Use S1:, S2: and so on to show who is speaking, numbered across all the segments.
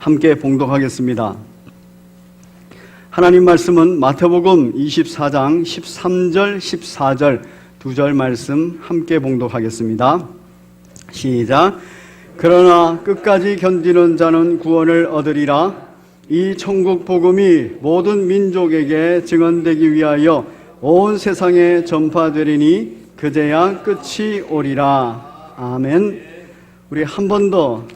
S1: 함께 봉독하겠습니다. 하나님 말씀은 마태복음 24장 13절, 14절 두 절 말씀 함께 봉독하겠습니다. 시작. 그러나 끝까지 견디는 자는 구원을 얻으리라. 이 천국 복음이 모든 민족에게 증언되기 위하여 온 세상에 전파되리니 그제야 끝이 오리라. 아멘. 우리 한 번 더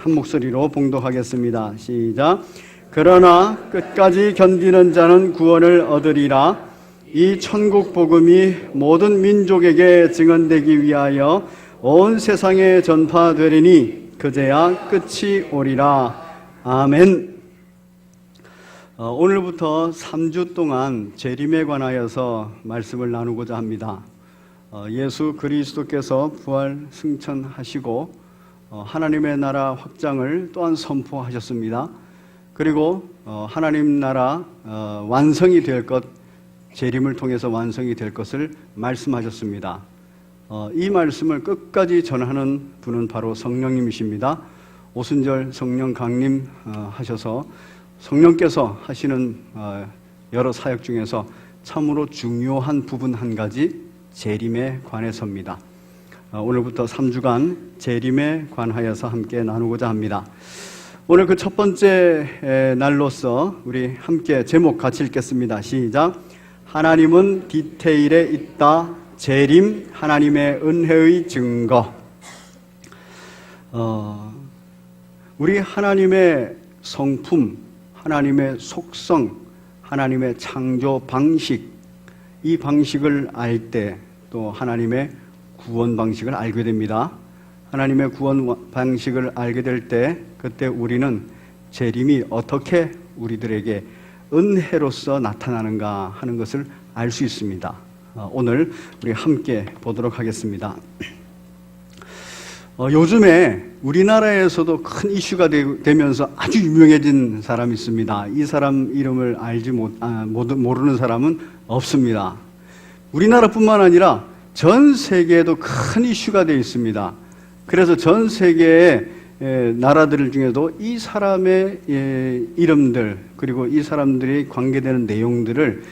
S1: 한 목소리로 봉독하겠습니다. 시작. 그러나 끝까지 견디는 자는 구원을 얻으리라. 이 천국 복음이 모든 민족에게 증언되기 위하여 온 세상에 전파되리니 그제야 끝이 오리라. 아멘. 오늘부터 3주 동안 재림에 관하여서 말씀을 나누고자 합니다. 예수 그리스도께서 부활 승천하시고 하나님의 나라 확장을 또한 선포하셨습니다. 그리고 하나님 나라 완성이 될 것, 재림을 통해서 완성이 될 것을 말씀하셨습니다. 이 말씀을 끝까지 전하는 분은 바로 성령님이십니다. 오순절 성령 강림 하셔서 성령께서 하시는 여러 사역 중에서 참으로 중요한 부분 한 가지, 재림에 관해서입니다. 오늘부터 3주간 재림에 관하여서 함께 나누고자 합니다. 오늘 그 첫 번째 날로서 우리 함께 제목 같이 읽겠습니다. 시작. 하나님은 디테일에 있다. 재림, 하나님의 은혜의 증거. 우리 하나님의 성품, 하나님의 속성, 하나님의 창조 방식, 이 방식을 알 때 또 하나님의 구원 방식을 알게 됩니다. 하나님의 구원 방식을 알게 될 때 그때 우리는 재림이 어떻게 우리들에게 은혜로서 나타나는가 하는 것을 알 수 있습니다. 오늘 우리 함께 보도록 하겠습니다. 요즘에 우리나라에서도 큰 이슈가 되면서 아주 유명해진 사람이 있습니다. 이 사람 이름을 모르는 사람은 없습니다. 우리나라뿐만 아니라 전 세계에도 큰 이슈가 되어 있습니다. 그래서 전 세계의 나라들 중에도 이 사람의 이름들 그리고 이 사람들이 관계되는 내용들을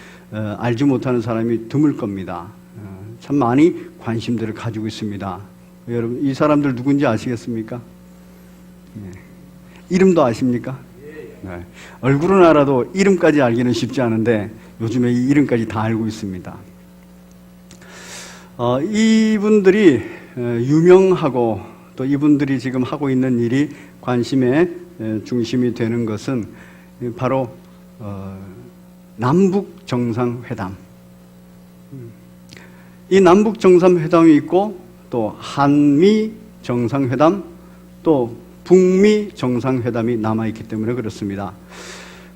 S1: 알지 못하는 사람이 드물 겁니다. 참 많이 관심들을 가지고 있습니다. 여러분, 이 사람들 누군지 아시겠습니까? 이름도 아십니까? 네. 얼굴은 알아도 이름까지 알기는 쉽지 않은데 요즘에 이 이름까지 다 알고 있습니다. 이분들이 유명하고 또 이분들이 지금 하고 있는 일이 관심의 중심이 되는 것은 바로 남북 정상회담. 이 남북 정상회담이 있고 또 한미 정상회담, 또 북미 정상회담이 남아있기 때문에 그렇습니다.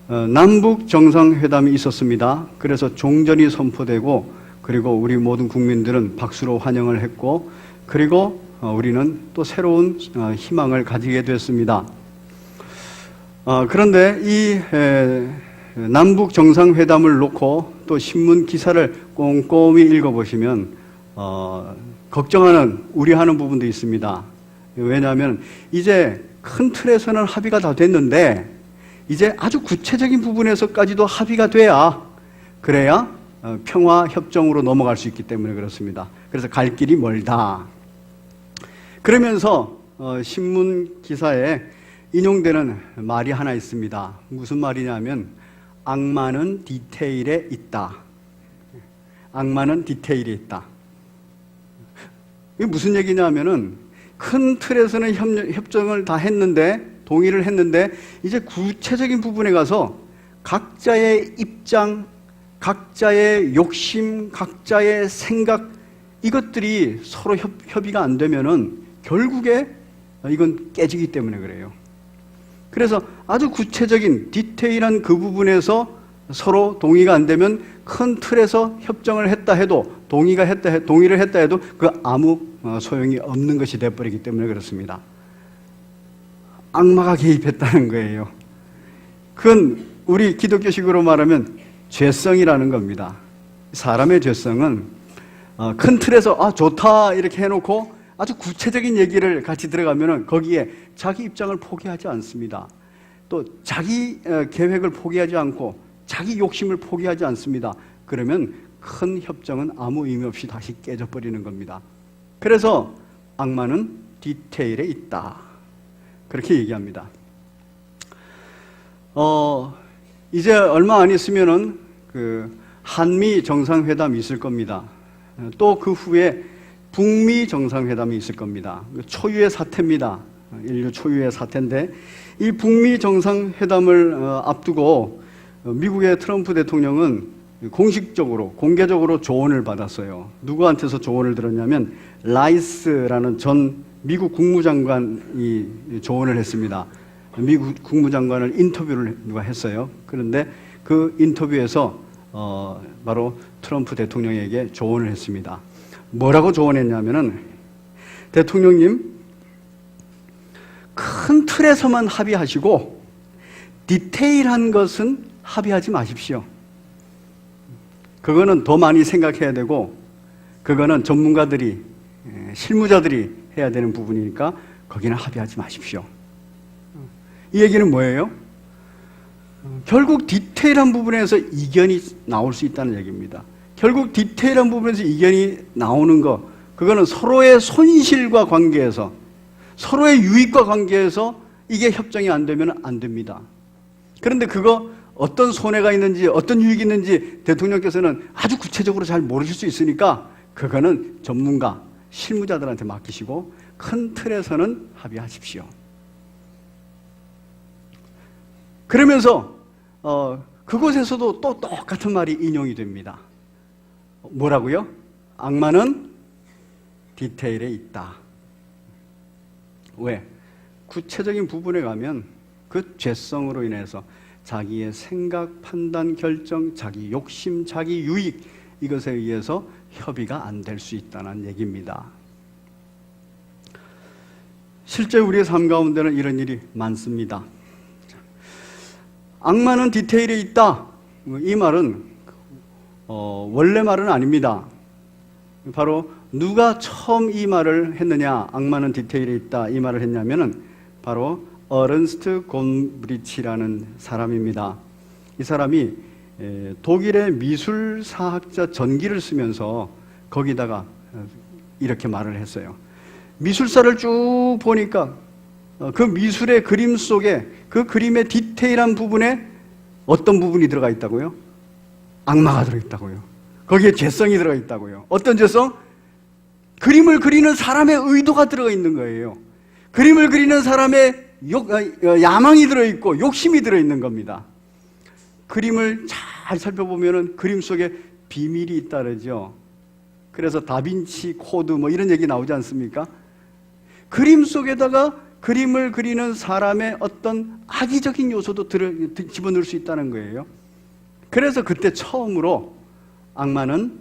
S1: 남북 정상회담이 있었습니다. 그래서 종전이 선포되고 그리고 우리 모든 국민들은 박수로 환영을 했고 그리고 우리는 또 새로운 희망을 가지게 됐습니다. 그런데 이 남북 정상회담을 놓고 또 신문 기사를 꼼꼼히 읽어보시면 걱정하는, 우려하는 부분도 있습니다. 왜냐하면 이제 큰 틀에서는 합의가 다 됐는데 이제 아주 구체적인 부분에서까지도 합의가 그래야 평화협정으로 넘어갈 수 있기 때문에 그렇습니다. 그래서 갈 길이 멀다. 그러면서 신문 기사에 인용되는 말이 하나 있습니다. 무슨 말이냐면 악마는 디테일에 있다. 악마는 디테일에 있다. 이게 무슨 얘기냐면은 큰 틀에서는 협정을 다 했는데, 동의를 했는데 이제 구체적인 부분에 가서 각자의 입장, 각자의 욕심, 각자의 생각, 이것들이 서로 협의가 안 되면은 결국에 이건 깨지기 때문에 그래요. 그래서 아주 구체적인 디테일한 그 부분에서 서로 동의가 안 되면 큰 틀에서 협정을 했다 해도, 동의를 했다 해도 그 아무 소용이 없는 것이 돼버리기 때문에 그렇습니다. 악마가 개입했다는 거예요. 그건 우리 기독교식으로 말하면 죄성이라는 겁니다. 사람의 죄성은 큰 틀에서 좋다 이렇게 해놓고 아주 구체적인 얘기를 같이 들어가면은 거기에 자기 입장을 포기하지 않습니다. 또 자기 계획을 포기하지 않고 자기 욕심을 포기하지 않습니다. 그러면 큰 협정은 아무 의미 없이 다시 깨져버리는 겁니다. 그래서 악마는 디테일에 있다. 그렇게 얘기합니다. 이제 얼마 안 있으면은 그 한미 정상회담이 있을 겁니다. 또 그 후에 북미 정상회담이 있을 겁니다. 초유의 사태입니다. 인류 초유의 사태인데 이 북미 정상회담을 앞두고 미국의 트럼프 대통령은 공식적으로 공개적으로 조언을 받았어요. 누구한테서 조언을 들었냐면 라이스라는 전 미국 국무장관이 조언을 했습니다. 미국 국무장관을 인터뷰를 누가 했어요. 그런데 그 인터뷰에서 바로 트럼프 대통령에게 조언을 했습니다. 뭐라고 조언했냐면은 대통령님 큰 틀에서만 합의하시고 디테일한 것은 합의하지 마십시오. 그거는 더 많이 생각해야 되고 그거는 전문가들이 실무자들이 해야 되는 부분이니까 거기는 합의하지 마십시오. 이 얘기는 뭐예요? 결국 디테일한 부분에서 이견이 나올 수 있다는 얘기입니다. 결국 디테일한 부분에서 이견이 나오는 거, 그거는 서로의 손실과 관계에서, 서로의 유익과 관계에서 이게 협정이 안 되면 안 됩니다. 그런데 그거 어떤 손해가 있는지, 어떤 유익이 있는지 대통령께서는 아주 구체적으로 잘 모르실 수 있으니까 그거는 전문가, 실무자들한테 맡기시고 큰 틀에서는 합의하십시오. 그러면서 그곳에서도 또 똑같은 말이 인용이 됩니다. 뭐라고요? 악마는 디테일에 있다. 왜? 구체적인 부분에 가면 그 죄성으로 인해서 자기의 생각, 판단, 결정, 자기 욕심, 자기 유익 이것에 의해서 협의가 안 될 수 있다는 얘기입니다. 실제 우리의 삶 가운데는 이런 일이 많습니다. 악마는 디테일에 있다. 이 말은 원래 말은 아닙니다. 바로 누가 처음 이 말을 했느냐, 악마는 디테일에 있다 이 말을 했냐면은 바로 어른스트 곤브리치라는 사람입니다. 이 사람이 독일의 미술사학자 전기를 쓰면서 거기다가 이렇게 말을 했어요. 미술사를 쭉 보니까 그 미술의 그림 속에 그 그림의 디테일한 부분에 어떤 부분이 들어가 있다고요? 악마가 들어있다고요. 거기에 죄성이 들어가 있다고요. 어떤 죄성? 그림을 그리는 사람의 의도가 들어가 있는 거예요. 그림을 그리는 사람의 야망이 들어있고 욕심이 들어있는 겁니다. 그림을 잘 살펴보면 그림 속에 비밀이 있다 그러죠. 그래서 다빈치 코드 뭐 이런 얘기 나오지 않습니까? 그림 속에다가 그림을 그리는 사람의 어떤 악의적인 요소도 집어넣을 수 있다는 거예요. 그래서 그때 처음으로 악마는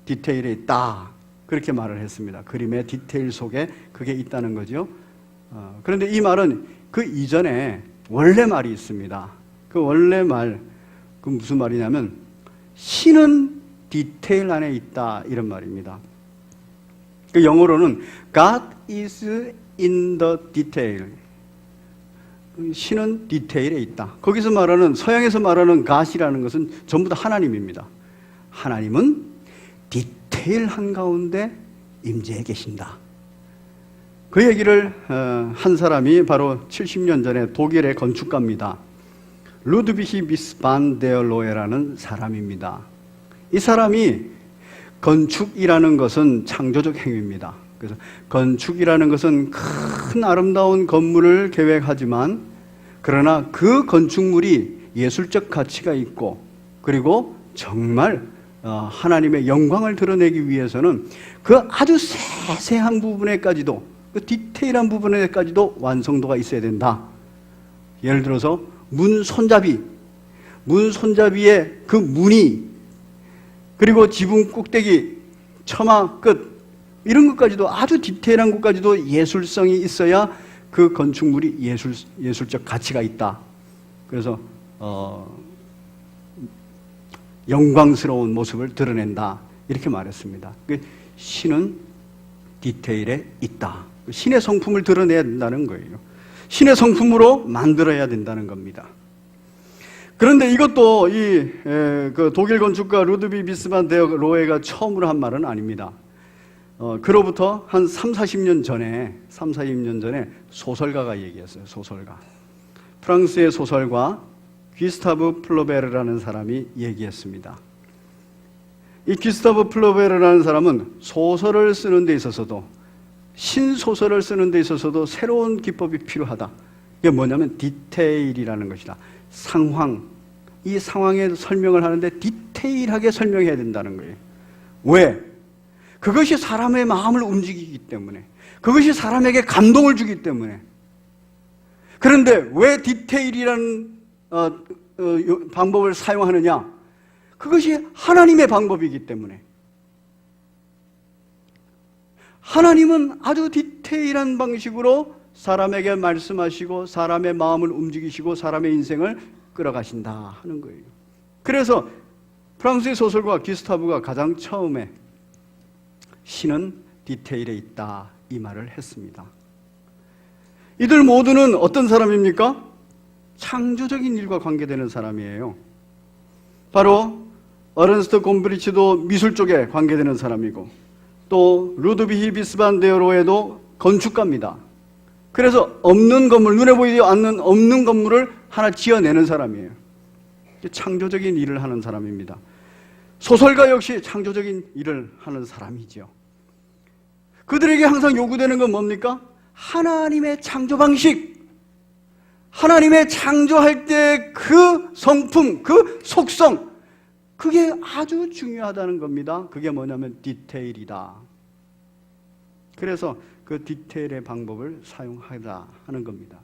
S1: 디테일에 있다 그렇게 말을 했습니다. 그림의 디테일 속에 그게 있다는 거죠. 그런데 이 말은 그 이전에 원래 말이 있습니다. 그 원래 말, 그 무슨 말이냐면 신은 디테일 안에 있다 이런 말입니다. 그 영어로는 God is in the detail. 신은 디테일에 있다. 거기서 말하는, 서양에서 말하는 God이라는 것은 전부 다 하나님입니다. 하나님은 디테일 한가운데 임재해 계신다. 그 얘기를 한 사람이 바로 70년 전에 독일의 건축가입니다. 루드비히 미스 반 데어 로에라는 사람입니다. 이 사람이 건축이라는 것은 창조적 행위입니다. 그래서 건축이라는 것은 큰 아름다운 건물을 계획하지만 그러나 그 건축물이 예술적 가치가 있고 그리고 정말 하나님의 영광을 드러내기 위해서는 그 아주 세세한 부분에까지도 그 디테일한 부분에까지도 완성도가 있어야 된다. 예를 들어서 문 손잡이의 그 무늬 그리고 지붕 꼭대기, 처마 끝 이런 것까지도 아주 디테일한 것까지도 예술성이 있어야 그 건축물이 예술적 가치가 있다. 그래서 영광스러운 모습을 드러낸다. 이렇게 말했습니다. 신은 디테일에 있다. 신의 성품을 드러내야 된다는 거예요. 신의 성품으로 만들어야 된다는 겁니다. 그런데 이것도 그 독일 건축가 루드비 비스만 데어 로에가 처음으로 한 말은 아닙니다. 그로부터 한 40년 전에 소설가가 얘기했어요. 소설가. 프랑스의 소설가 귀스타브 플로베르라는 사람이 얘기했습니다. 이 귀스타브 플로베르라는 사람은 소설을 쓰는 데 있어서도, 신소설을 쓰는 데 있어서도 새로운 기법이 필요하다. 이게 뭐냐면 디테일이라는 것이다. 상황, 이 상황에 설명을 하는데 디테일하게 설명해야 된다는 거예요. 왜? 그것이 사람의 마음을 움직이기 때문에, 그것이 사람에게 감동을 주기 때문에. 그런데 왜 디테일이라는 방법을 사용하느냐? 그것이 하나님의 방법이기 때문에. 하나님은 아주 디테일한 방식으로 사람에게 말씀하시고 사람의 마음을 움직이시고 사람의 인생을 끌어가신다 하는 거예요. 그래서 프랑스의 소설가 기스타브가 가장 처음에 신은 디테일에 있다 이 말을 했습니다. 이들 모두는 어떤 사람입니까? 창조적인 일과 관계되는 사람이에요. 바로 어른스트 곰브리치도 미술 쪽에 관계되는 사람이고, 또 루드비히 비스반 데어로에도 건축가입니다. 그래서 없는 건물, 눈에 보이지 않는 없는 건물을 하나 지어내는 사람이에요. 창조적인 일을 하는 사람입니다. 소설가 역시 창조적인 일을 하는 사람이죠. 그들에게 항상 요구되는 건 뭡니까? 하나님의 창조 방식, 하나님의 창조할 때 그 성품, 그 속성, 그게 아주 중요하다는 겁니다. 그게 뭐냐면 디테일이다. 그래서 그 디테일의 방법을 사용하자 하는 겁니다.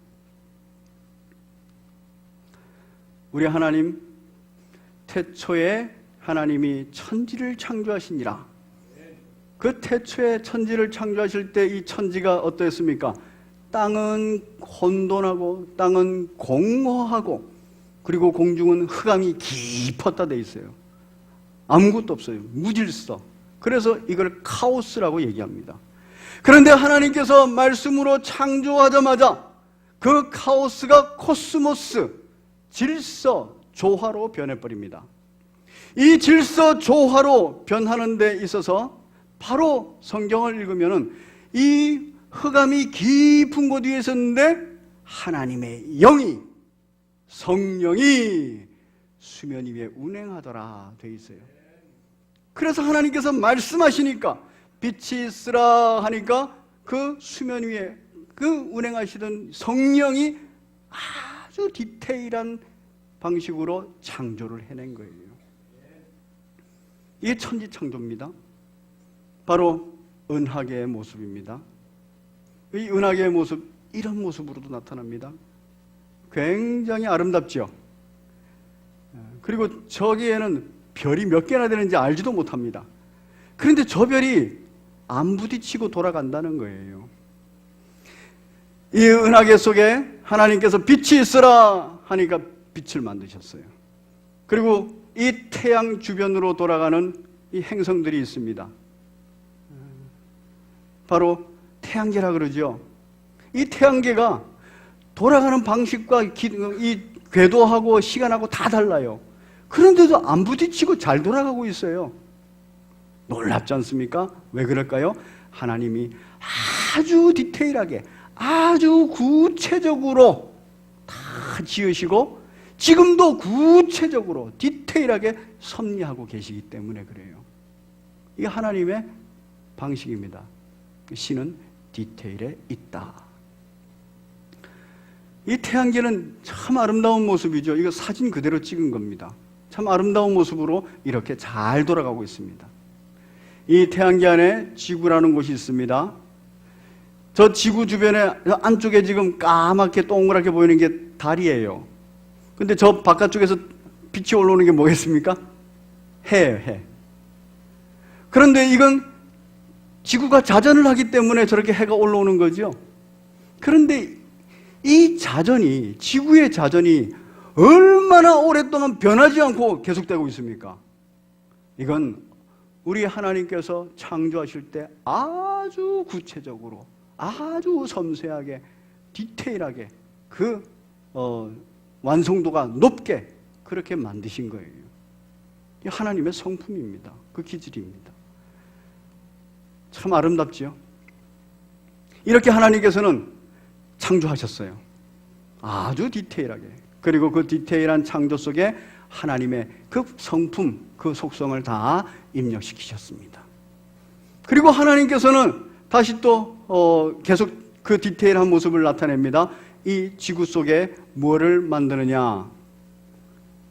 S1: 우리 하나님, 태초에 하나님이 천지를 창조하시니라. 그 태초에 천지를 창조하실 때 이 천지가 어떠했습니까? 땅은 혼돈하고 땅은 공허하고, 그리고 공중은 흑암이 깊었다 돼 있어요. 아무것도 없어요. 무질서. 그래서 이걸 카오스라고 얘기합니다. 그런데 하나님께서 말씀으로 창조하자마자 그 카오스가 코스모스, 질서, 조화로 변해버립니다. 이 질서, 조화로 변하는 데 있어서 바로 성경을 읽으면은 이 흑암이 깊은 곳 위에 있었는데 하나님의 영이, 성령이 수면 위에 운행하더라 돼 있어요. 그래서 하나님께서 말씀하시니까, 빛이 있으라 하니까 그 수면 위에 그 운행하시던 성령이 아주 디테일한 방식으로 창조를 해낸 거예요. 이게 천지창조입니다. 바로 은하계의 모습입니다. 이 은하계의 모습, 이런 모습으로도 나타납니다. 굉장히 아름답죠. 그리고 저기에는 별이 몇 개나 되는지 알지도 못합니다. 그런데 저 별이 안 부딪히고 돌아간다는 거예요. 이 은하계 속에 하나님께서 빛이 있으라 하니까 빛을 만드셨어요. 그리고 이 태양 주변으로 돌아가는 이 행성들이 있습니다. 바로 태양계라 그러죠. 이 태양계가 돌아가는 방식과 이 궤도하고 시간하고 다 달라요. 그런데도 안 부딪히고 잘 돌아가고 있어요. 놀랍지 않습니까? 왜 그럴까요? 하나님이 아주 디테일하게, 아주 구체적으로 다 지으시고 지금도 구체적으로 디테일하게 섭리하고 계시기 때문에 그래요. 이게 하나님의 방식입니다. 신은 디테일에 있다. 이 태양계는 참 아름다운 모습이죠. 이거 사진 그대로 찍은 겁니다. 참 아름다운 모습으로 이렇게 잘 돌아가고 있습니다. 이 태양계 안에 지구라는 곳이 있습니다. 저 지구 주변에 안쪽에 지금 까맣게 동그랗게 보이는 게 달이에요. 근데 저 바깥쪽에서 빛이 올라오는 게 뭐겠습니까? 해예요, 해. 그런데 이건 지구가 자전을 하기 때문에 저렇게 해가 올라오는 거죠. 그런데 이 자전이, 지구의 자전이 얼마나 오랫동안 변하지 않고 계속되고 있습니까? 이건 우리 하나님께서 창조하실 때 아주 구체적으로, 아주 섬세하게, 디테일하게 그 완성도가 높게 그렇게 만드신 거예요. 이게 하나님의 성품입니다. 그 기질입니다. 참 아름답지요? 이렇게 하나님께서는 창조하셨어요. 아주 디테일하게. 그리고 그 디테일한 창조 속에 하나님의 그 성품, 그 속성을 다 입력시키셨습니다. 그리고 하나님께서는 다시 또 계속 그 디테일한 모습을 나타냅니다. 이 지구 속에 뭐를 만드느냐?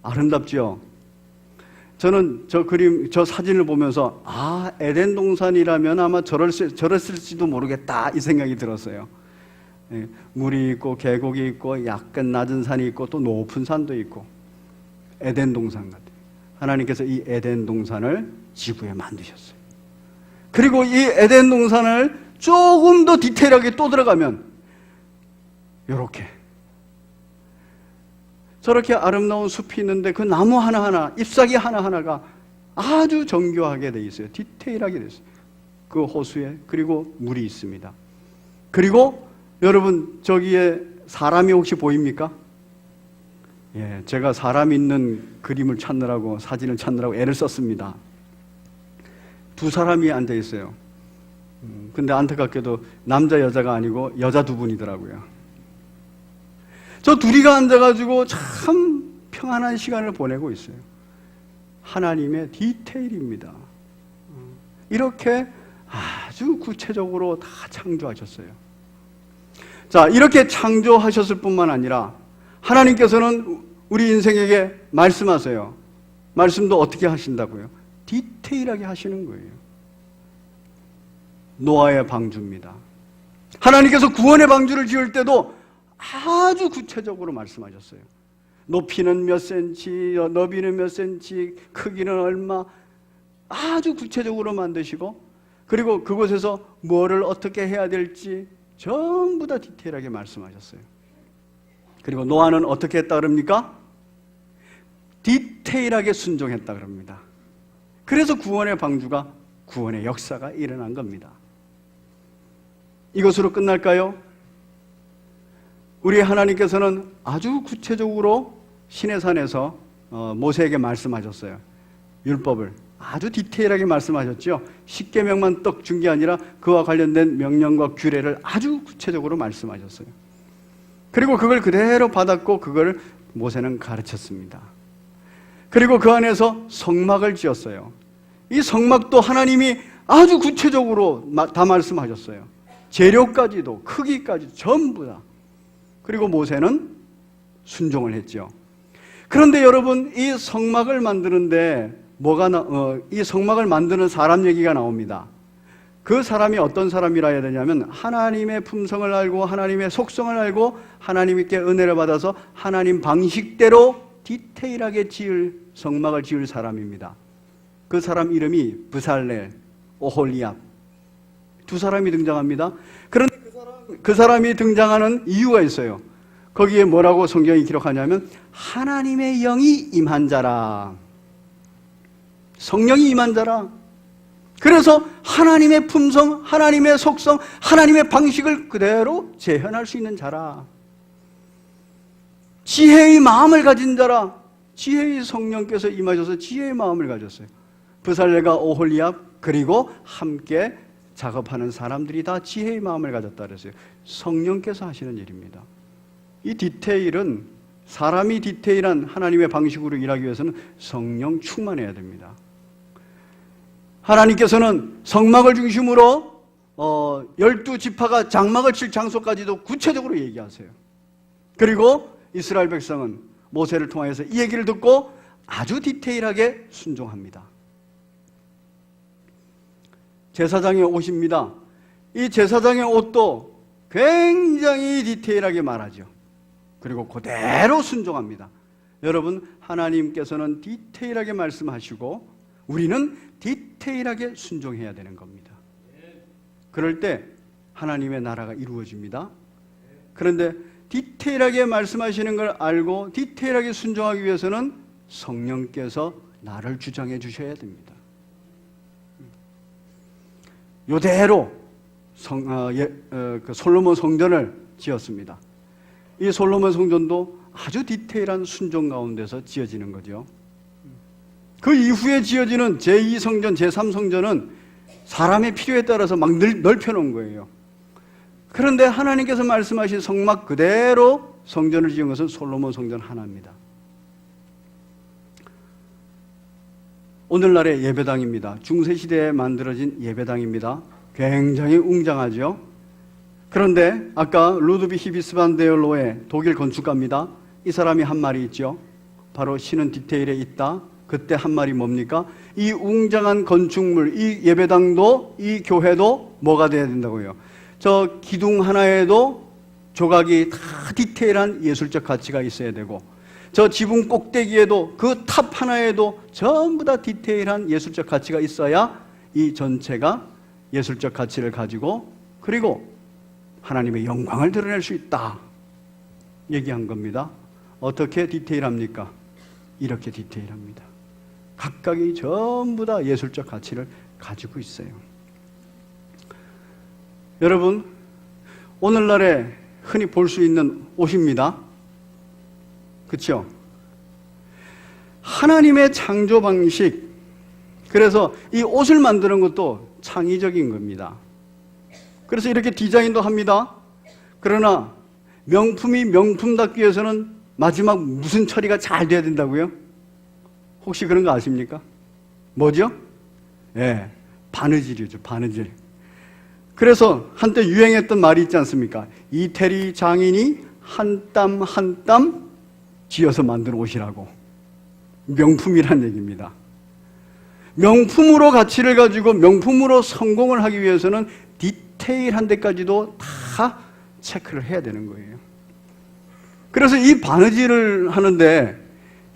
S1: 아름답죠? 저는 저 사진을 보면서 에덴 동산이라면 아마 저랬을지도 모르겠다 이 생각이 들었어요. 물이 있고 계곡이 있고 약간 낮은 산이 있고 또 높은 산도 있고 에덴 동산 같아요. 하나님께서 이 에덴 동산을 지구에 만드셨어요. 그리고 이 에덴 동산을 조금 더 디테일하게 또 들어가면 이렇게 저렇게 아름다운 숲이 있는데 그 나무 하나하나, 잎사귀 하나하나가 아주 정교하게 돼 있어요. 디테일하게 돼 있어요. 그 호수에. 그리고 물이 있습니다. 그리고 여러분 저기에 사람이 혹시 보입니까? 예, 제가 사람 있는 그림을 찾느라고, 사진을 찾느라고 애를 썼습니다. 두 사람이 앉아 있어요. 근데 안타깝게도 남자 여자가 아니고 여자 두 분이더라고요. 저 둘이가 앉아가지고 참 평안한 시간을 보내고 있어요. 하나님의 디테일입니다. 이렇게 아주 구체적으로 다 창조하셨어요. 자, 이렇게 창조하셨을 뿐만 아니라 하나님께서는 우리 인생에게 말씀하세요. 말씀도 어떻게 하신다고요? 디테일하게 하시는 거예요. 노아의 방주입니다. 하나님께서 구원의 방주를 지을 때도 아주 구체적으로 말씀하셨어요. 높이는 몇 센치, 너비는 몇 센치, 크기는 얼마, 아주 구체적으로 만드시고, 그리고 그곳에서 뭐를 어떻게 해야 될지 전부 다 디테일하게 말씀하셨어요. 그리고 노아는 어떻게 했다 그럽니까? 디테일하게 순종했다 그럽니다. 그래서 구원의 방주가, 구원의 역사가 일어난 겁니다. 이것으로 끝날까요? 우리 하나님께서는 아주 구체적으로 시내산에서 모세에게 말씀하셨어요. 율법을 아주 디테일하게 말씀하셨죠. 십계명만 떡 준 게 아니라 그와 관련된 명령과 규례를 아주 구체적으로 말씀하셨어요. 그리고 그걸 그대로 받았고 그걸 모세는 가르쳤습니다. 그리고 그 안에서 성막을 지었어요. 이 성막도 하나님이 아주 구체적으로 다 말씀하셨어요. 재료까지도, 크기까지 전부 다. 그리고 모세는 순종을 했죠. 그런데 여러분, 이 성막을 만드는데 이 성막을 만드는 사람 얘기가 나옵니다. 그 사람이 어떤 사람이라 해야 되냐면 하나님의 품성을 알고 하나님의 속성을 알고 하나님께 은혜를 받아서 하나님 방식대로 디테일하게 성막을 지을 사람입니다. 그 사람 이름이 브살렐, 오홀리압 두 사람이 등장합니다. 그런데 그 사람이 등장하는 이유가 있어요. 거기에 뭐라고 성경이 기록하냐면 하나님의 영이 임한 자라. 성령이 임한 자라. 그래서 하나님의 품성, 하나님의 속성, 하나님의 방식을 그대로 재현할 수 있는 자라. 지혜의 마음을 가진 자라. 지혜의 성령께서 임하셔서 지혜의 마음을 가졌어요. 브살렐과 오홀리압 그리고 함께 작업하는 사람들이 다 지혜의 마음을 가졌다 그랬어요. 성령께서 하시는 일입니다. 이 디테일은 사람이 디테일한 하나님의 방식으로 일하기 위해서는 성령 충만해야 됩니다. 하나님께서는 성막을 중심으로 12지파가 장막을 칠 장소까지도 구체적으로 얘기하세요. 그리고 이스라엘 백성은 모세를 통해서 이 얘기를 듣고 아주 디테일하게 순종합니다. 제사장의 옷입니다. 이 제사장의 옷도 굉장히 디테일하게 말하죠. 그리고 그대로 순종합니다. 여러분, 하나님께서는 디테일하게 말씀하시고 우리는 디테일하게 순종해야 되는 겁니다. 그럴 때 하나님의 나라가 이루어집니다. 그런데 디테일하게 말씀하시는 걸 알고 디테일하게 순종하기 위해서는 성령께서 나를 주장해 주셔야 됩니다. 요대로 그 솔로몬 성전을 지었습니다. 이 솔로몬 성전도 아주 디테일한 순종 가운데서 지어지는 거죠. 그 이후에 지어지는 제2성전, 제3성전은 사람의 필요에 따라서 막 넓혀놓은 거예요. 그런데 하나님께서 말씀하신 성막 그대로 성전을 지은 것은 솔로몬 성전 하나입니다. 오늘날의 예배당입니다. 중세시대에 만들어진 예배당입니다. 굉장히 웅장하죠. 그런데 아까 루드비히 비스반 데어 로에 독일 건축가입니다. 이 사람이 한 말이 있죠. 바로 신은 디테일에 있다. 그때 한 말이 뭡니까? 이 웅장한 건축물, 이 예배당도 이 교회도 뭐가 돼야 된다고요? 저 기둥 하나에도 조각이 다 디테일한 예술적 가치가 있어야 되고, 저 지붕 꼭대기에도 그 탑 하나에도 전부 다 디테일한 예술적 가치가 있어야 이 전체가 예술적 가치를 가지고 그리고 하나님의 영광을 드러낼 수 있다 얘기한 겁니다. 어떻게 디테일합니까? 이렇게 디테일합니다. 각각이 전부 다 예술적 가치를 가지고 있어요. 여러분, 오늘날에 흔히 볼 수 있는 옷입니다. 그렇죠? 하나님의 창조 방식, 그래서 이 옷을 만드는 것도 창의적인 겁니다. 그래서 이렇게 디자인도 합니다. 그러나 명품이 명품답기 위해서는 마지막 무슨 처리가 잘 돼야 된다고요? 혹시 그런 거 아십니까? 뭐죠? 예, 바느질이죠, 바느질. 그래서 한때 유행했던 말이 있지 않습니까? 이태리 장인이 한 땀 한 땀 지어서 만든 옷이라고. 명품이란 얘기입니다. 명품으로 가치를 가지고 명품으로 성공을 하기 위해서는 디테일한 데까지도 다 체크를 해야 되는 거예요. 그래서 이 바느질을 하는데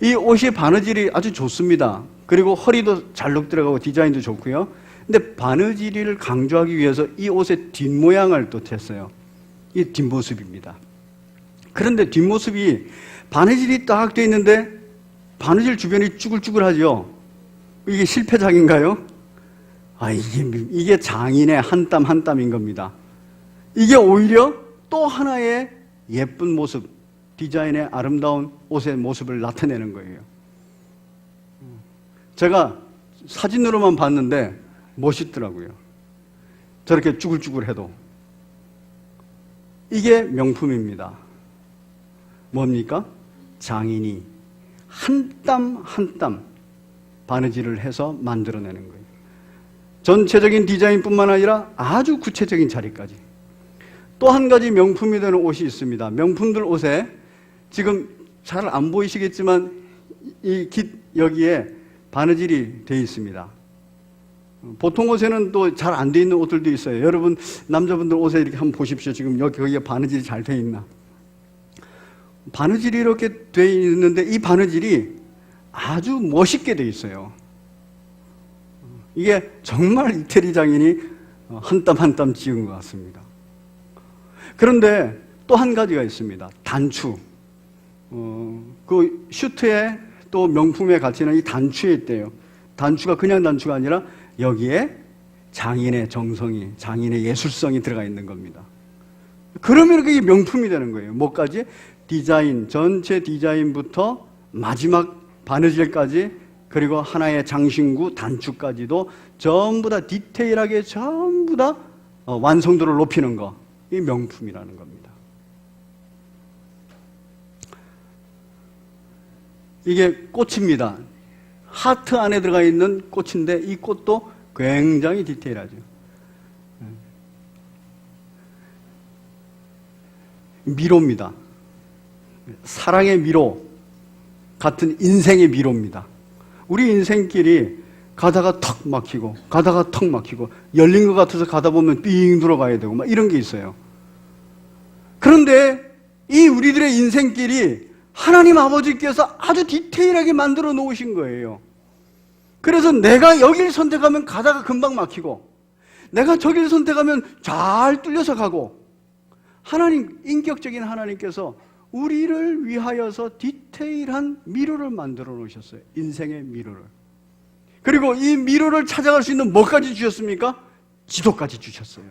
S1: 이 옷의 바느질이 아주 좋습니다. 그리고 허리도 잘록 들어가고 디자인도 좋고요. 근데 바느질을 강조하기 위해서 이 옷의 뒷모양을 또 했어요. 이 뒷모습입니다. 그런데 뒷모습이 바느질이 딱 돼 있는데 바느질 주변이 쭈글쭈글하죠. 이게 실패작인가요? 이게 장인의 한 땀 한 땀인 겁니다. 이게 오히려 또 하나의 예쁜 모습, 디자인의 아름다운 옷의 모습을 나타내는 거예요. 제가 사진으로만 봤는데 멋있더라고요. 저렇게 쭈글쭈글해도. 이게 명품입니다. 뭡니까? 장인이 한 땀 한 땀 바느질을 해서 만들어내는 거예요. 전체적인 디자인뿐만 아니라 아주 구체적인 자리까지. 또 한 가지 명품이 되는 옷이 있습니다. 명품들 옷에 지금 잘 안 보이시겠지만 이 깃 여기에 바느질이 되어 있습니다. 보통 옷에는 또 잘 안 되어 있는 옷들도 있어요. 여러분 남자분들 옷에 이렇게 한번 보십시오. 지금 여기에 바느질이 잘 되어 있나? 바느질이 이렇게 되어 있는데 이 바느질이 아주 멋있게 되어 있어요. 이게 정말 이태리 장인이 한 땀 한 땀 지은 것 같습니다. 그런데 또 한 가지가 있습니다. 단추. 그 슈트의 또 명품의 가치는 이 단추에 있대요. 단추가 그냥 단추가 아니라 여기에 장인의 정성이, 장인의 예술성이 들어가 있는 겁니다. 그러면 그게 명품이 되는 거예요. 뭐까지? 디자인, 전체 디자인부터 마지막 바느질까지, 그리고 하나의 장신구, 단추까지도 전부 다 디테일하게 전부 다 완성도를 높이는 거, 이 명품이라는 겁니다. 이게 꽃입니다. 하트 안에 들어가 있는 꽃인데 이 꽃도 굉장히 디테일하죠. 미로입니다. 사랑의 미로 같은 인생의 미로입니다. 우리 인생길이 가다가 턱 막히고 가다가 턱 막히고 열린 것 같아서 가다 보면 삥 들어가야 되고 막 이런 게 있어요. 그런데 이 우리들의 인생길이 하나님 아버지께서 아주 디테일하게 만들어 놓으신 거예요. 그래서 내가 여길 선택하면 가다가 금방 막히고 내가 저길 선택하면 잘 뚫려서 가고, 하나님, 인격적인 하나님께서 우리를 위하여서 디테일한 미로를 만들어 놓으셨어요. 인생의 미로를. 그리고 이 미로를 찾아갈 수 있는 뭐까지 주셨습니까? 지도까지 주셨어요.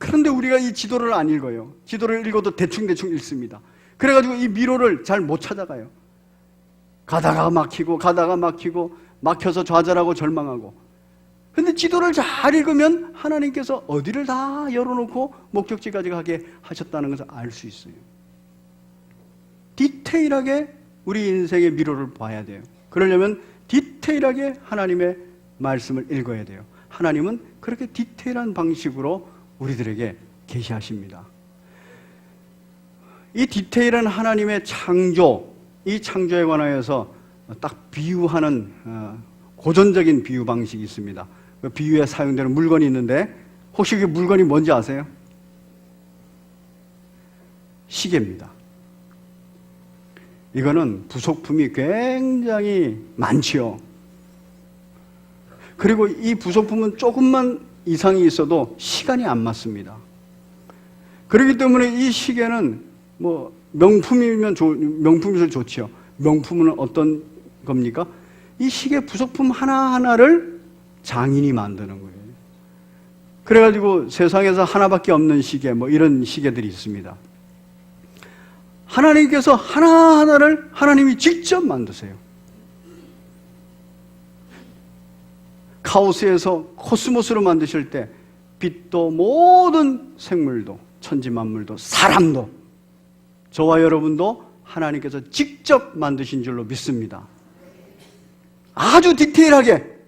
S1: 그런데 우리가 이 지도를 안 읽어요. 지도를 읽어도 대충대충 읽습니다. 그래가지고 이 미로를 잘 못 찾아가요. 가다가 막히고 막혀서 좌절하고 절망하고. 근데 지도를 잘 읽으면 하나님께서 어디를 다 열어놓고 목적지까지 가게 하셨다는 것을 알 수 있어요. 디테일하게 우리 인생의 미로를 봐야 돼요. 그러려면 디테일하게 하나님의 말씀을 읽어야 돼요. 하나님은 그렇게 디테일한 방식으로 우리들에게 계시하십니다. 이 디테일한 하나님의 창조, 이 창조에 관하여서 딱 비유하는 고전적인 비유 방식이 있습니다. 그 비유에 사용되는 물건이 있는데 혹시 그 물건이 뭔지 아세요? 시계입니다. 이거는 부속품이 굉장히 많지요. 그리고 이 부속품은 조금만 이상이 있어도 시간이 안 맞습니다. 그렇기 때문에 이 시계는 뭐 명품이면 좋지요. 명품은 어떤 겁니까? 이 시계 부속품 하나하나를 장인이 만드는 거예요. 그래가지고 세상에서 하나밖에 없는 시계, 뭐 이런 시계들이 있습니다. 하나님께서 하나하나를 하나님이 직접 만드세요. 카오스에서 코스모스로 만드실 때 빛도 모든 생물도 천지만물도 사람도 저와 여러분도 하나님께서 직접 만드신 줄로 믿습니다. 아주 디테일하게.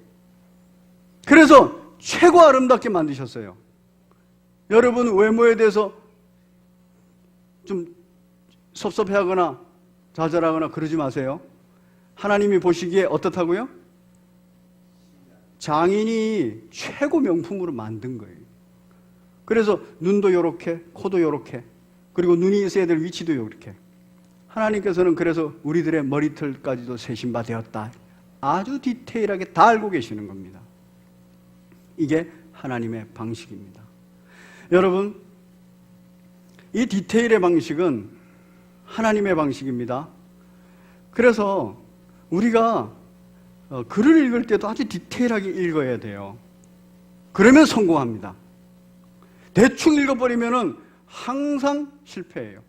S1: 그래서 최고 아름답게 만드셨어요. 여러분 외모에 대해서 좀 섭섭해하거나 좌절하거나 그러지 마세요. 하나님이 보시기에 어떻다고요? 장인이 최고 명품으로 만든 거예요. 그래서 눈도 요렇게, 코도 요렇게, 그리고 눈이 있어야 될 위치도 요렇게. 하나님께서는 그래서 우리들의 머리털까지도 세신 바 되었다. 아주 디테일하게 다 알고 계시는 겁니다. 이게 하나님의 방식입니다. 여러분, 이 디테일의 방식은 하나님의 방식입니다. 그래서 우리가 글을 읽을 때도 아주 디테일하게 읽어야 돼요. 그러면 성공합니다. 대충 읽어버리면 항상 실패해요.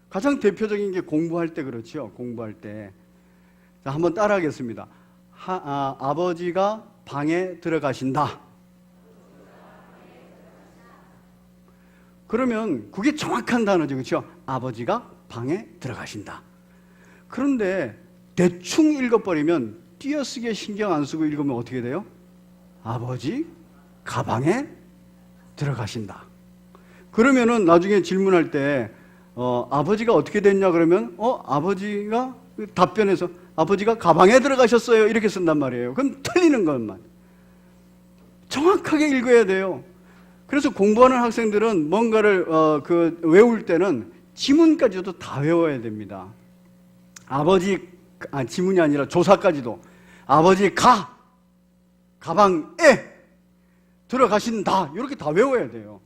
S1: 가장 대표적인 게 공부할 때 그렇죠. 공부할 때. 자, 한번 따라하겠습니다. 아버지가 방에 들어가신다. 그러면 그게 정확한 단어죠. 그렇죠? 아버지가 방에 들어가신다. 그런데 대충 읽어버리면 띄어쓰기에 신경 안 쓰고 읽으면 어떻게 돼요? 아버지 가방에 들어가신다. 그러면은 나중에 질문할 때 아버지가 어떻게 됐냐 그러면 아버지가 답변해서 아버지가 가방에 들어가셨어요 이렇게 쓴단 말이에요. 그럼 틀리는 것만. 정확하게 읽어야 돼요. 그래서 공부하는 학생들은 뭔가를 외울 때는 지문까지도 다 외워야 됩니다. 지문이 아니라 조사까지도. 아버지 가방에 들어가신다. 이렇게 다 외워야 돼요.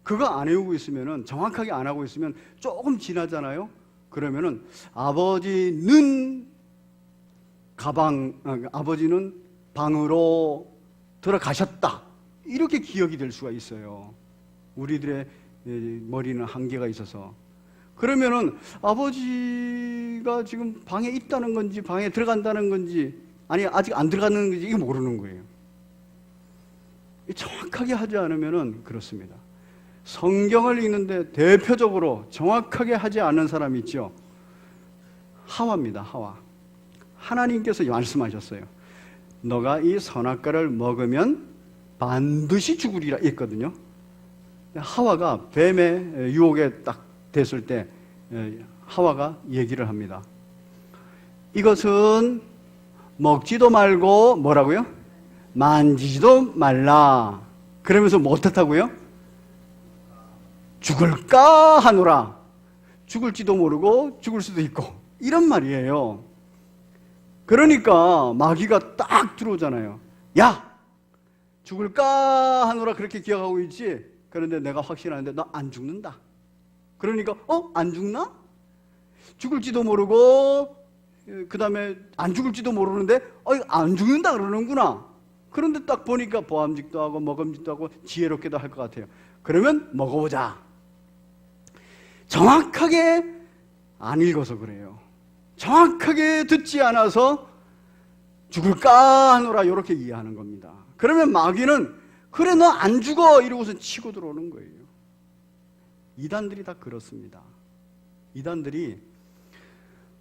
S1: 그거 안 외우고 있으면은, 정확하게 안 하고 있으면 조금 지나잖아요? 그러면은, 아버지는 아버지는 방으로 들어가셨다. 이렇게 기억이 될 수가 있어요. 우리들의 머리는 한계가 있어서. 그러면은 아버지가 지금 방에 있다는 건지 방에 들어간다는 건지 아니 아직 안 들어가는 건지 이거 모르는 거예요. 정확하게 하지 않으면은 그렇습니다. 성경을 읽는데 대표적으로 정확하게 하지 않는 사람이 있죠. 하와입니다. 하와. 하나님께서 말씀하셨어요. 너가 이 선악과를 먹으면 반드시 죽으리라 했거든요. 하와가 뱀의 유혹에 딱 됐을 때 하와가 얘기를 합니다. 이것은 먹지도 말고 뭐라고요? 만지지도 말라. 그러면서 뭐 어떻다고요? 죽을까 하노라. 죽을지도 모르고 죽을 수도 있고 이런 말이에요. 그러니까 마귀가 딱 들어오잖아요. 야! 죽을까 하노라 그렇게 기억하고 있지? 그런데 내가 확신하는데 너 안 죽는다. 그러니까 안 죽나? 죽을지도 모르고 그 다음에 안 죽을지도 모르는데 안 죽는다 그러는구나. 그런데 딱 보니까 보암직도 하고 먹음직도 하고 지혜롭게도 할 것 같아요. 그러면 먹어보자. 정확하게 안 읽어서 그래요. 정확하게 듣지 않아서 죽을까 하노라 이렇게 이해하는 겁니다. 그러면 마귀는 그래 너 안 죽어 이러고서 치고 들어오는 거예요. 이단들이 다 그렇습니다. 이단들이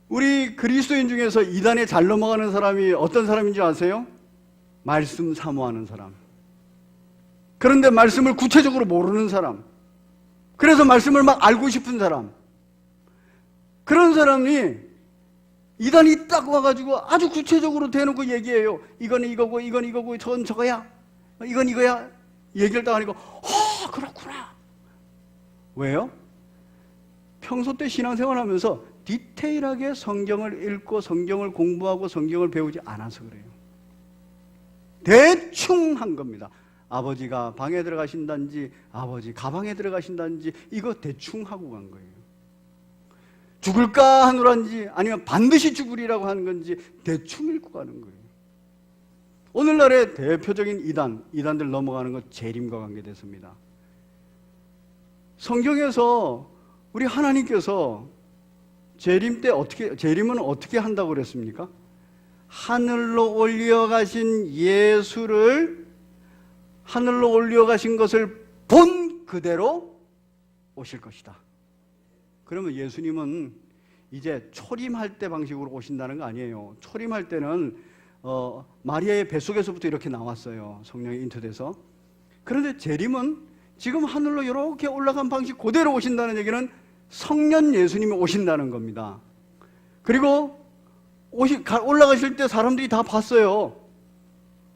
S1: 우리 그리스도인 중에서 이단에 잘 넘어가는 사람이 어떤 사람인지 아세요? 말씀 사모하는 사람. 그런데 말씀을 구체적으로 모르는 사람. 그래서 말씀을 막 알고 싶은 사람. 그런 사람이 이단이 딱 와가지고 아주 구체적으로 대놓고 얘기해요. 이거는 이거고 이건 이거고 저건 저거야. 이건 이거야. 얘기를 딱 하니까 그렇구나. 왜요? 평소 때 신앙생활하면서 디테일하게 성경을 읽고 성경을 공부하고 성경을 배우지 않아서 그래요. 대충 한 겁니다. 아버지가 방에 들어가신다든지 아버지 가방에 들어가신다든지 이거 대충 하고 간 거예요. 죽을까 하노란지 아니면 반드시 죽으리라고 하는 건지 대충 읽고 가는 거예요. 오늘날의 대표적인 이단들 넘어가는 것 재림과 관계됐습니다. 성경에서 우리 하나님께서 재림은 어떻게 한다고 그랬습니까? 하늘로 올려가신 예수를 하늘로 올려가신 것을 본 그대로 오실 것이다. 그러면 예수님은 이제 초림할 때 방식으로 오신다는 거 아니에요. 초림할 때는 마리아의 뱃속에서부터 이렇게 나왔어요. 성령이 인투돼서. 그런데 재림은 지금 하늘로 이렇게 올라간 방식 그대로 오신다는 얘기는 성년 예수님이 오신다는 겁니다. 그리고 올라가실 때 사람들이 다 봤어요.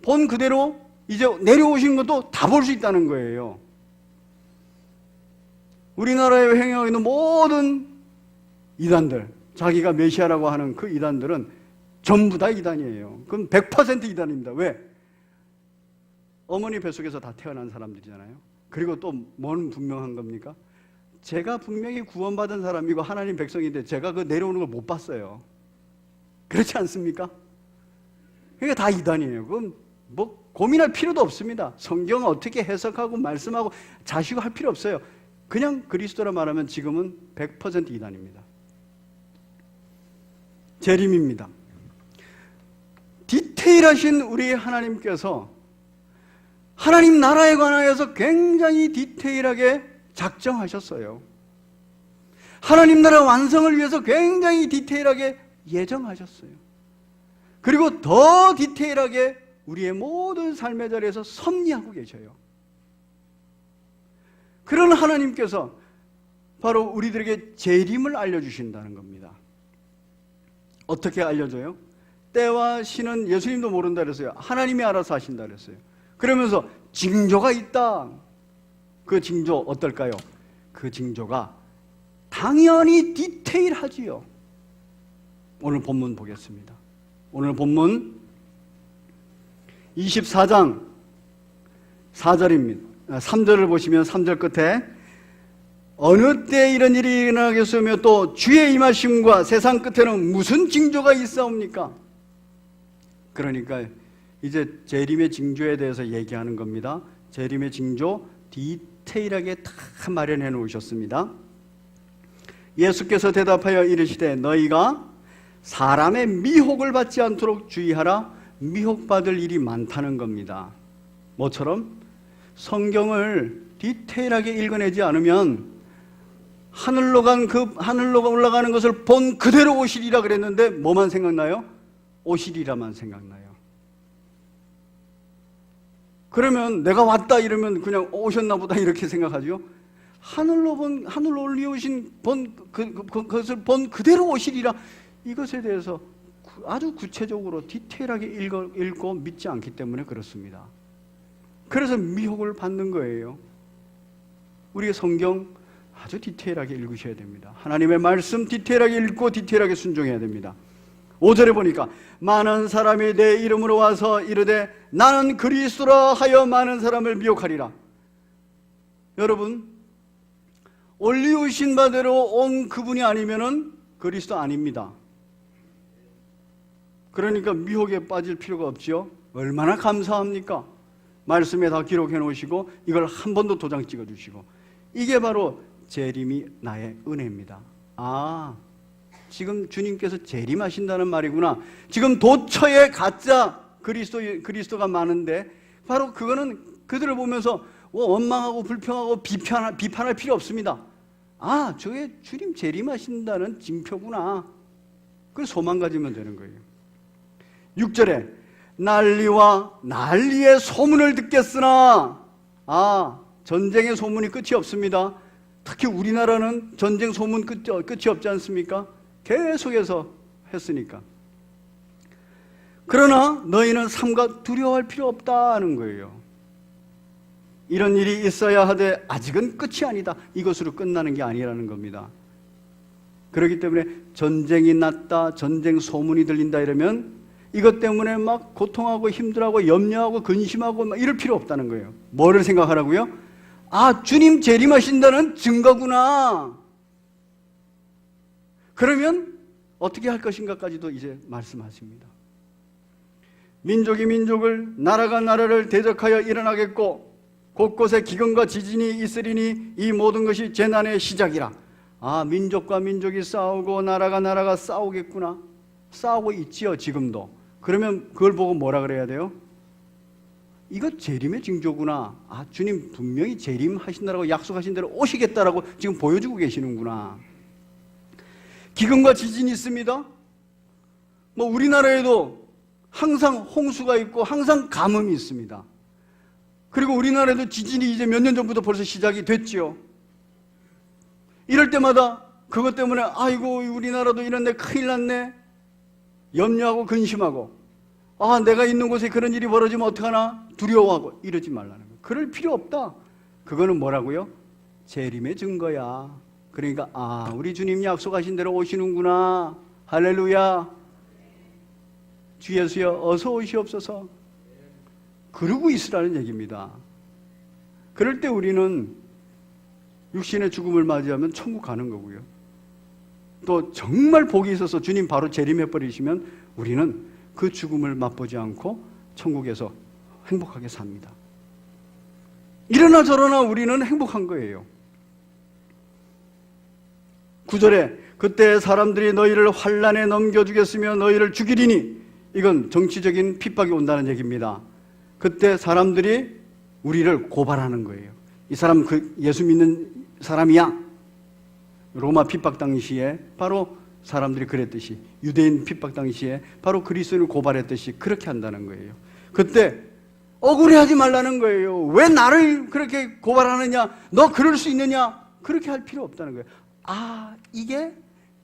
S1: 본 그대로 이제 내려오신 것도 다 볼 수 있다는 거예요. 우리나라에 행하고 있는 모든 이단들, 자기가 메시아라고 하는 그 이단들은 전부 다 이단이에요. 그럼 100% 이단입니다. 왜? 어머니 뱃속에서 다 태어난 사람들이잖아요. 그리고 또 뭔 분명한 겁니까? 제가 분명히 구원받은 사람이고 하나님 백성인데 제가 그 내려오는 걸 못 봤어요. 그렇지 않습니까? 그러니까 다 이단이에요. 그건 뭐 고민할 필요도 없습니다. 성경을 어떻게 해석하고 말씀하고 자시고 할 필요 없어요. 그냥 그리스도라 말하면 지금은 100% 이단입니다. 재림입니다. 디테일하신 우리 하나님께서 하나님 나라에 관하여서 굉장히 디테일하게 작정하셨어요. 하나님 나라 완성을 위해서 굉장히 디테일하게 예정하셨어요. 그리고 더 디테일하게 우리의 모든 삶의 자리에서 섭리하고 계셔요. 그런 하나님께서 바로 우리들에게 재림을 알려주신다는 겁니다. 어떻게 알려줘요? 때와 시는 예수님도 모른다 그랬어요. 하나님이 알아서 하신다 그랬어요. 그러면서 징조가 있다. 그 징조 어떨까요? 그 징조가 당연히 디테일하지요. 오늘 본문 보겠습니다. 오늘 본문 24장 4절입니다. 3절을 보시면 3절 끝에 어느 때 이런 일이 일어나겠으며 또 주의 임하심과 세상 끝에는 무슨 징조가 있사옵니까? 그러니까 이제 재림의 징조에 대해서 얘기하는 겁니다. 재림의 징조 디테일하게 다 마련해 놓으셨습니다. 예수께서 대답하여 이르시되 너희가 사람의 미혹을 받지 않도록 주의하라. 미혹받을 일이 많다는 겁니다. 뭐처럼? 성경을 디테일하게 읽어내지 않으면 하늘로 올라가는 것을 본 그대로 오시리라 그랬는데 뭐만 생각나요? 오시리라만 생각나요. 그러면 내가 왔다 이러면 그냥 오셨나 보다 이렇게 생각하죠. 하늘로 올리오신 그것을 본 그대로 오시리라. 이것에 대해서 아주 구체적으로 디테일하게 읽고 믿지 않기 때문에 그렇습니다. 그래서 미혹을 받는 거예요. 우리의 성경 아주 디테일하게 읽으셔야 됩니다. 하나님의 말씀 디테일하게 읽고 디테일하게 순종해야 됩니다. 5절에 보니까 많은 사람이 내 이름으로 와서 이르되 나는 그리스도라 하여 많은 사람을 미혹하리라. 여러분, 올리우신 바대로 온 그분이 아니면은 그리스도 아닙니다. 그러니까 미혹에 빠질 필요가 없죠. 얼마나 감사합니까? 말씀에 다 기록해 놓으시고 이걸 한 번 더 도장 찍어 주시고, 이게 바로 재림이 나의 은혜입니다. 아, 지금 주님께서 재림하신다는 말이구나. 지금 도처에 가짜 그리스도가 많은데 바로 그거는 그들을 보면서 원망하고 불평하고 비판할 필요 없습니다. 아, 저게 주님 재림하신다는 징표구나. 그 소망 가지면 되는 거예요. 6절에 난리와 난리의 소문을 듣겠으나, 전쟁의 소문이 끝이 없습니다. 특히 우리나라는 전쟁 소문 끝이 없지 않습니까? 계속해서 했으니까. 그러나 너희는 삼가 두려워할 필요 없다는 거예요. 이런 일이 있어야 하되 아직은 끝이 아니다. 이것으로 끝나는 게 아니라는 겁니다. 그렇기 때문에 전쟁이 났다, 전쟁 소문이 들린다 이러면 이것 때문에 막 고통하고 힘들어하고 염려하고 근심하고 막 이럴 필요 없다는 거예요. 뭐를 생각하라고요? 아, 주님 재림하신다는 증거구나. 그러면 어떻게 할 것인가까지도 이제 말씀하십니다. 민족이 민족을, 나라가 나라를 대적하여 일어나겠고 곳곳에 기근과 지진이 있으리니 이 모든 것이 재난의 시작이라. 아, 민족과 민족이 싸우고 나라가 나라가 싸우겠구나. 싸우고 있지요, 지금도. 그러면 그걸 보고 뭐라 그래야 돼요? 이거 재림의 징조구나. 아, 주님 분명히 재림하신다라고 약속하신 대로 오시겠다라고 지금 보여주고 계시는구나. 기근과 지진이 있습니다. 뭐 우리나라에도 항상 홍수가 있고 항상 가뭄이 있습니다. 그리고 우리나라에도 지진이 이제 몇 년 전부터 벌써 시작이 됐지요. 이럴 때마다 그것 때문에 아이고 우리나라도 이런데 큰일 났네, 염려하고 근심하고, 아, 내가 있는 곳에 그런 일이 벌어지면 어떡하나 두려워하고 이러지 말라는 거예요. 그럴 필요 없다. 그거는 뭐라고요? 재림의 증거야. 그러니까 아, 우리 주님 약속하신 대로 오시는구나. 할렐루야. 주 예수여 어서 오시옵소서. 그러고 있으라는 얘기입니다. 그럴 때 우리는 육신의 죽음을 맞이하면 천국 가는 거고요. 또 정말 복이 있어서 주님 바로 재림해버리시면 우리는 그 죽음을 맛보지 않고 천국에서 행복하게 삽니다. 이러나 저러나 우리는 행복한 거예요. 9절에 그때 사람들이 너희를 환난에 넘겨주겠으며 너희를 죽이리니, 이건 정치적인 핍박이 온다는 얘기입니다. 그때 사람들이 우리를 고발하는 거예요. 이 사람 예수 믿는 사람이야. 로마 핍박 당시에 바로 사람들이 그랬듯이, 유대인 핍박 당시에 바로 그리스도인을 고발했듯이 그렇게 한다는 거예요. 그때 억울해하지 말라는 거예요. 왜 나를 그렇게 고발하느냐, 너 그럴 수 있느냐, 그렇게 할 필요 없다는 거예요. 아, 이게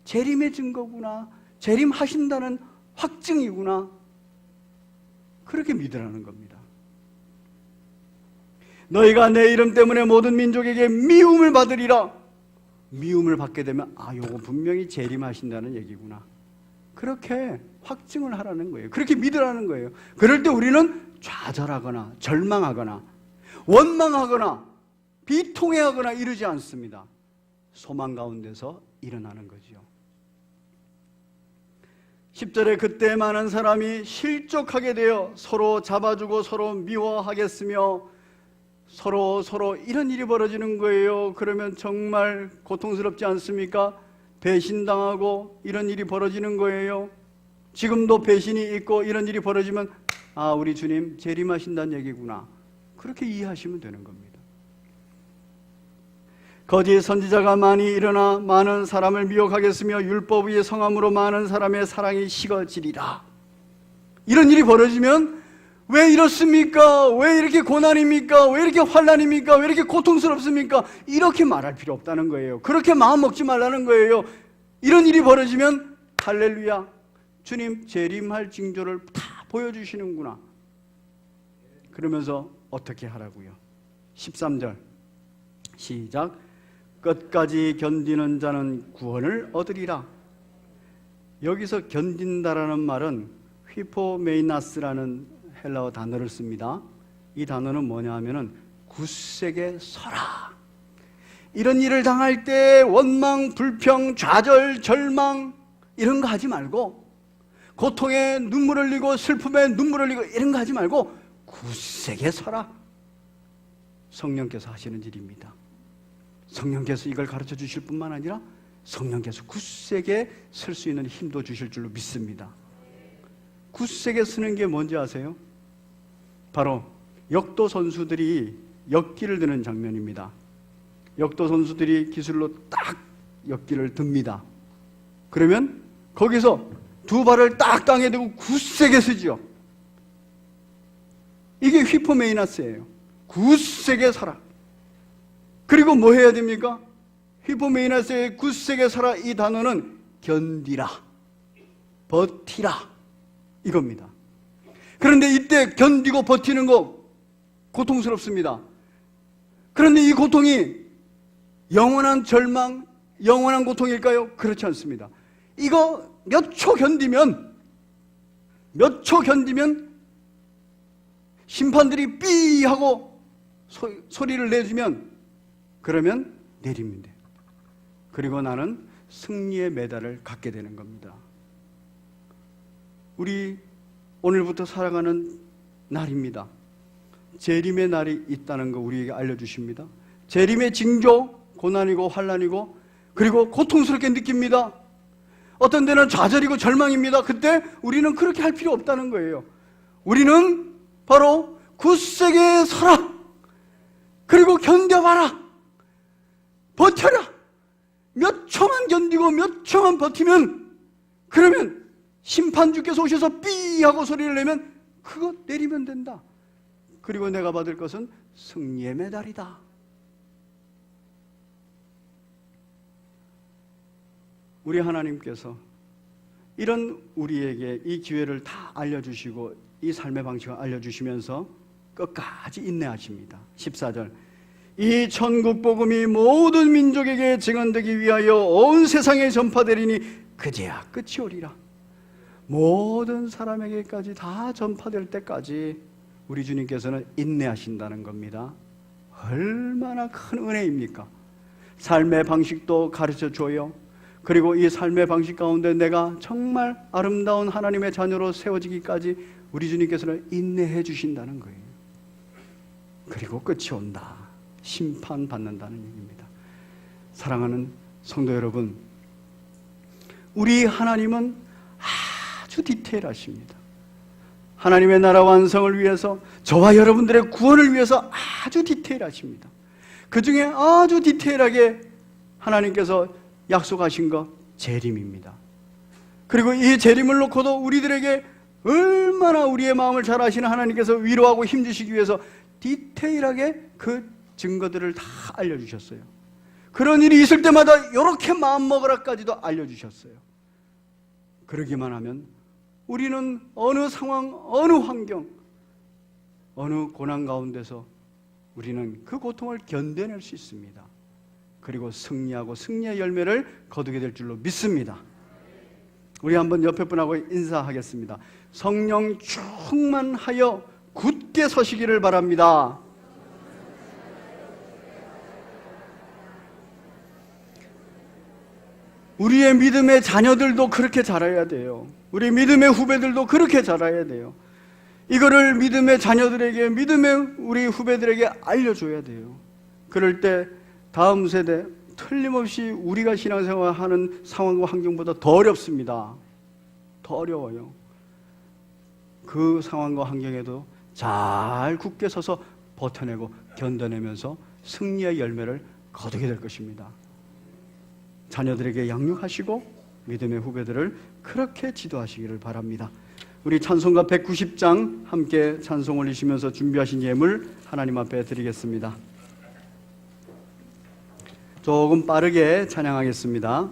S1: 재림의 증거구나, 재림하신다는 확증이구나, 그렇게 믿으라는 겁니다. 너희가 내 이름 때문에 모든 민족에게 미움을 받으리라. 미움을 받게 되면 아, 요거 분명히 재림하신다는 얘기구나, 그렇게 확증을 하라는 거예요. 그렇게 믿으라는 거예요. 그럴 때 우리는 좌절하거나 절망하거나 원망하거나 비통해하거나 이러지 않습니다. 소망 가운데서 일어나는 거지요. 10절에 그때 많은 사람이 실족하게 되어 서로 잡아주고 서로 미워하겠으며 서로 이런 일이 벌어지는 거예요. 그러면 정말 고통스럽지 않습니까? 배신당하고 이런 일이 벌어지는 거예요. 지금도 배신이 있고 이런 일이 벌어지면 아, 우리 주님 재림하신다는 얘기구나, 그렇게 이해하시면 되는 겁니다. 거짓 선지자가 많이 일어나 많은 사람을 미혹하겠으며 율법 위의 성함으로 많은 사람의 사랑이 식어지리라. 이런 일이 벌어지면 왜 이렇습니까? 왜 이렇게 고난입니까? 왜 이렇게 환난입니까? 왜 이렇게 고통스럽습니까? 이렇게 말할 필요 없다는 거예요. 그렇게 마음 먹지 말라는 거예요. 이런 일이 벌어지면 할렐루야, 주님 재림할 징조를 다 보여주시는구나. 그러면서 어떻게 하라고요? 13절 시작. 끝까지 견디는 자는 구원을 얻으리라. 여기서 견딘다라는 말은 휘포메이나스라는 헬라어 단어를 씁니다. 이 단어는 뭐냐 하면은 굳세게 서라. 이런 일을 당할 때 원망, 불평, 좌절, 절망 이런 거 하지 말고, 고통에 눈물 흘리고 슬픔에 눈물 흘리고 이런 거 하지 말고 굳세게 서라. 성령께서 하시는 일입니다. 성령께서 이걸 가르쳐 주실 뿐만 아니라 성령께서 굳세게 설 수 있는 힘도 주실 줄로 믿습니다. 굳세게 서는 게 뭔지 아세요? 바로 역도 선수들이 역기를 드는 장면입니다. 역도 선수들이 기술로 딱 역기를 듭니다. 그러면 거기서 두 발을 딱 땅에 대고 굳세게 서죠. 이게 휘포메이나스예요. 굳세게 서라. 그리고 뭐 해야 됩니까? 휘포메이나스의 굳세게 서라, 이 단어는 견디라, 버티라, 이겁니다. 그런데 이때 견디고 버티는 거 고통스럽습니다. 그런데 이 고통이 영원한 절망, 영원한 고통일까요? 그렇지 않습니다. 이거 몇 초 견디면 심판들이 삐 하고 소리를 내주면 그러면 내리면 돼요. 그리고 나는 승리의 메달을 갖게 되는 겁니다. 우리 오늘부터 살아가는 날입니다. 재림의 날이 있다는 거 우리에게 알려주십니다. 재림의 징조, 고난이고 환난이고 그리고 고통스럽게 느낍니다. 어떤 데는 좌절이고 절망입니다. 그때 우리는 그렇게 할 필요 없다는 거예요. 우리는 바로 굳세게 서라. 그리고 견뎌봐라. 버텨라. 몇 초만 견디고 몇 초만 버티면 그러면 심판주께서 오셔서 삐 하고 소리를 내면 그거 내리면 된다. 그리고 내가 받을 것은 승리의 메달이다. 우리 하나님께서 이런 우리에게 이 기회를 다 알려주시고 이 삶의 방식을 알려주시면서 끝까지 인내하십니다. 14절, 이 천국 복음이 모든 민족에게 증언되기 위하여 온 세상에 전파되리니 그제야 끝이 오리라. 모든 사람에게까지 다 전파될 때까지 우리 주님께서는 인내하신다는 겁니다. 얼마나 큰 은혜입니까? 삶의 방식도 가르쳐줘요. 그리고 이 삶의 방식 가운데 내가 정말 아름다운 하나님의 자녀로 세워지기까지 우리 주님께서는 인내해 주신다는 거예요. 그리고 끝이 온다. 심판받는다는 얘기입니다. 사랑하는 성도 여러분, 우리 하나님은 아주 디테일하십니다. 하나님의 나라 완성을 위해서, 저와 여러분들의 구원을 위해서 아주 디테일하십니다. 그 중에 아주 디테일하게 하나님께서 약속하신 것, 재림입니다. 그리고 이 재림을 놓고도 우리들에게 얼마나 우리의 마음을 잘 아시는 하나님께서 위로하고 힘주시기 위해서 디테일하게 그 증거들을 다 알려주셨어요. 그런 일이 있을 때마다 이렇게 마음먹으라까지도 알려주셨어요. 그러기만 하면 우리는 어느 상황, 어느 환경, 어느 고난 가운데서 우리는 그 고통을 견뎌낼 수 있습니다. 그리고 승리하고 승리의 열매를 거두게 될 줄로 믿습니다. 우리 한번 옆에 분하고 인사하겠습니다. 성령 충만하여 굳게 서시기를 바랍니다. 우리의 믿음의 자녀들도 그렇게 자라야 돼요. 우리 믿음의 후배들도 그렇게 자라야 돼요. 이거를 믿음의 자녀들에게, 믿음의 우리 후배들에게 알려줘야 돼요. 그럴 때 다음 세대 틀림없이 우리가 신앙생활하는 상황과 환경보다 더 어렵습니다. 더 어려워요. 그 상황과 환경에도 잘 굳게 서서 버텨내고 견뎌내면서 승리의 열매를 거두게 될 것입니다. 자녀들에게 양육하시고 믿음의 후배들을 그렇게 지도하시기를 바랍니다. 우리 찬송가 190장 함께 찬송 올리시면서 준비하신 예물 하나님 앞에 드리겠습니다. 조금 빠르게 찬양하겠습니다.